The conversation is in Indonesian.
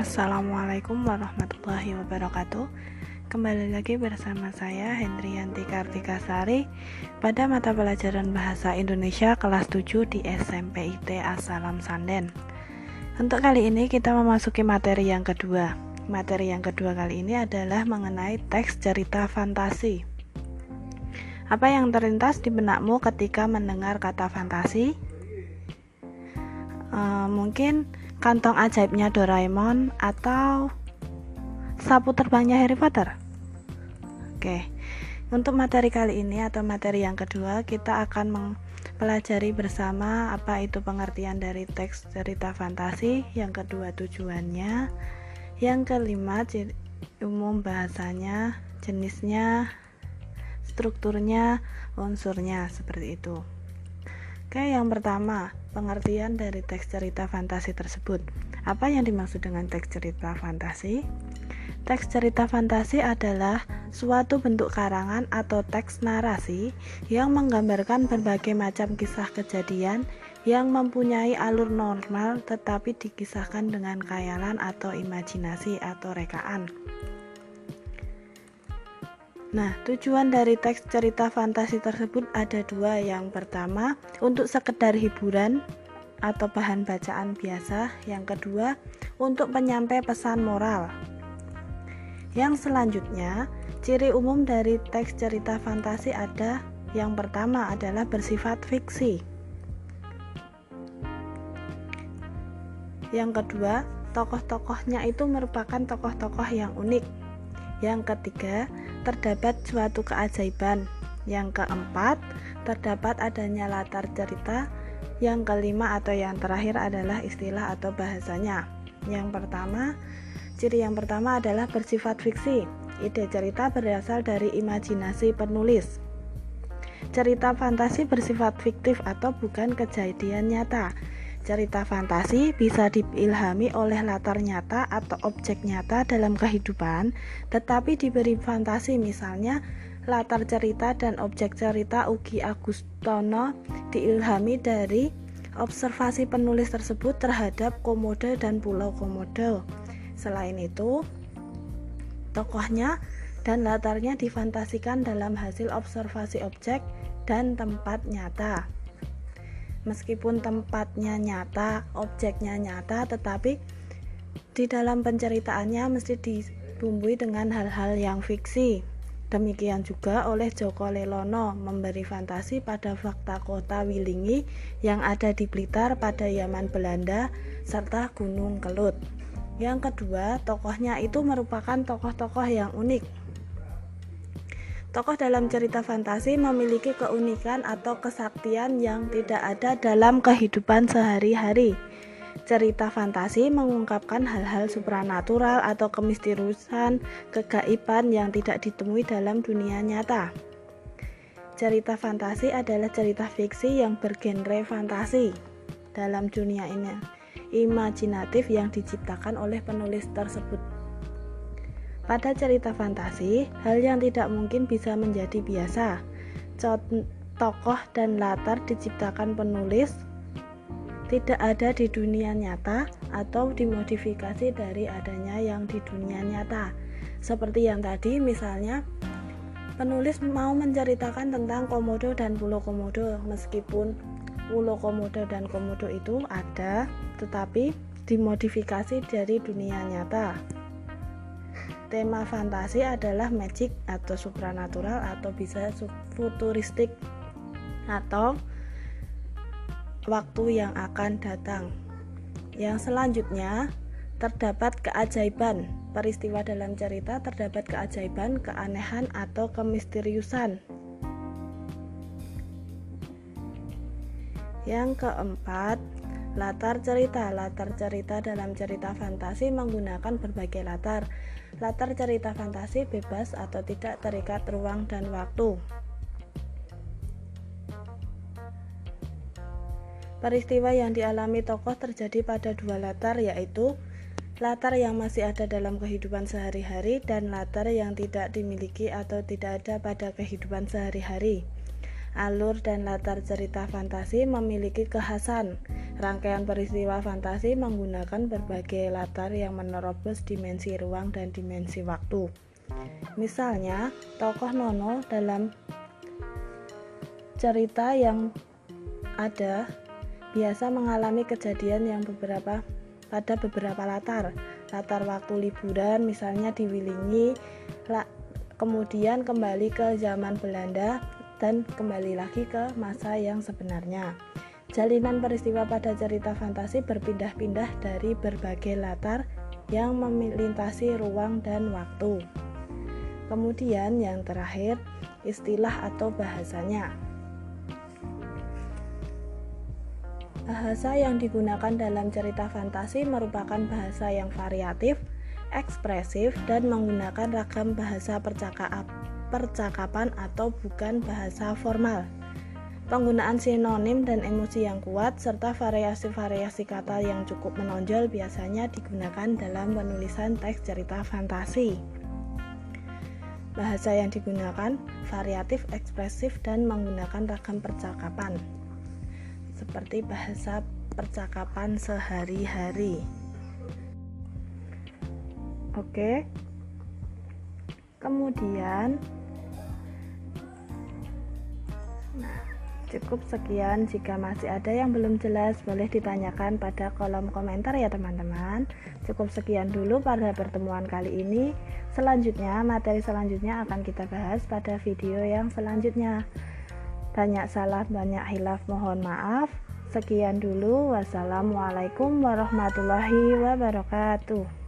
Assalamualaikum warahmatullahi wabarakatuh. Kembali lagi bersama saya Hendriyanti Kartikasari pada mata pelajaran Bahasa Indonesia kelas 7 di SMP IT Asalam Sanden. Untuk kali ini kita memasuki materi yang kedua. Materi yang kedua kali ini adalah mengenai teks cerita fantasi. Apa yang terlintas di benakmu ketika mendengar kata fantasi? Mungkin kantong ajaibnya Doraemon atau sapu terbangnya Harry Potter. Oke, untuk materi kali ini atau materi yang kedua, kita akan mempelajari bersama apa itu pengertian dari teks cerita fantasi, yang kedua tujuannya, yang kelima umum bahasanya, jenisnya, strukturnya, unsurnya, seperti itu. Oke, yang pertama, pengertian dari teks cerita fantasi tersebut. Apa yang dimaksud dengan teks cerita fantasi? Teks cerita fantasi adalah suatu bentuk karangan atau teks narasi yang menggambarkan berbagai macam kisah kejadian yang mempunyai alur normal tetapi dikisahkan dengan khayalan atau imajinasi atau rekaan. Nah, tujuan dari teks cerita fantasi tersebut ada dua. Yang pertama, untuk sekedar hiburan atau bahan bacaan biasa. Yang kedua, untuk penyampai pesan moral. Yang selanjutnya, ciri umum dari teks cerita fantasi ada. Yang pertama adalah bersifat fiksi. Yang kedua, tokoh-tokohnya itu merupakan tokoh-tokoh yang unik. Yang ketiga, terdapat suatu keajaiban. Yang keempat, terdapat adanya latar cerita. Yang kelima atau yang terakhir adalah istilah atau bahasanya. Ciri yang pertama adalah bersifat fiksi. Ide cerita berasal dari imajinasi penulis. Cerita fantasi bersifat fiktif atau bukan kejadian nyata. Cerita fantasi bisa diilhami oleh latar nyata atau objek nyata dalam kehidupan, tetapi diberi fantasi. Misalnya, latar cerita dan objek cerita Ugi Agustono diilhami dari observasi penulis tersebut terhadap Komodo dan Pulau Komodo. Selain itu, tokohnya dan latarnya difantasikan dalam hasil observasi objek dan tempat nyata. Meskipun tempatnya nyata, objeknya nyata, tetapi di dalam penceritaannya mesti dibumbui dengan hal-hal yang fiksi. Demikian juga oleh Joko Lelono memberi fantasi pada fakta kota Wilingi yang ada di Blitar pada zaman Belanda serta Gunung Kelut. Yang kedua, tokohnya itu merupakan tokoh-tokoh yang unik. Tokoh dalam cerita fantasi memiliki keunikan atau kesaktian yang tidak ada dalam kehidupan sehari-hari. Cerita fantasi mengungkapkan hal-hal supranatural atau kemisteriusan, kegaiban yang tidak ditemui dalam dunia nyata. Cerita fantasi adalah cerita fiksi yang bergenre fantasi dalam dunia ini, imajinatif yang diciptakan oleh penulis tersebut. Pada cerita fantasi, hal yang tidak mungkin bisa menjadi biasa. Tokoh dan latar diciptakan penulis tidak ada di dunia nyata atau dimodifikasi dari adanya yang di dunia nyata. Seperti yang tadi, misalnya penulis mau menceritakan tentang Komodo dan Pulau Komodo, meskipun Pulau Komodo dan Komodo itu ada, tetapi dimodifikasi dari dunia nyata. Tema fantasi adalah magic atau supranatural atau bisa futuristik atau waktu yang akan datang. Yang selanjutnya, terdapat keajaiban. Peristiwa dalam cerita terdapat keajaiban, keanehan atau kemisteriusan. Yang keempat, latar cerita. Latar cerita dalam cerita fantasi menggunakan berbagai latar. Latar cerita fantasi bebas atau tidak terikat ruang dan waktu. Peristiwa yang dialami tokoh terjadi pada dua latar, yaitu latar yang masih ada dalam kehidupan sehari-hari dan latar yang tidak dimiliki atau tidak ada pada kehidupan sehari-hari. Alur dan latar cerita fantasi memiliki kekhasan. Rangkaian peristiwa fantasi menggunakan berbagai latar yang menerobos dimensi ruang dan dimensi waktu. Misalnya, tokoh Nono dalam cerita yang ada biasa mengalami kejadian yang pada beberapa latar waktu liburan, misalnya di Wilingi, kemudian kembali ke zaman Belanda dan kembali lagi ke masa yang sebenarnya. Jalinan peristiwa pada cerita fantasi berpindah-pindah dari berbagai latar yang melintasi ruang dan waktu. Kemudian yang terakhir, istilah atau bahasanya. Bahasa yang digunakan dalam cerita fantasi merupakan bahasa yang variatif, ekspresif, dan menggunakan ragam bahasa percakapan atau bukan bahasa formal. Penggunaan sinonim dan emosi yang kuat serta variasi-variasi kata yang cukup menonjol biasanya digunakan dalam penulisan teks cerita fantasi. Bahasa yang digunakan variatif, ekspresif, dan menggunakan ragam percakapan, seperti bahasa percakapan sehari-hari. Oke. Kemudian cukup sekian. Jika masih ada yang belum jelas, boleh ditanyakan pada kolom komentar ya teman-teman. Cukup sekian dulu pada pertemuan kali ini. Selanjutnya, materi selanjutnya akan kita bahas pada video yang selanjutnya. Banyak salah, banyak hilaf, mohon maaf. Sekian dulu. Wassalamualaikum warahmatullahi wabarakatuh.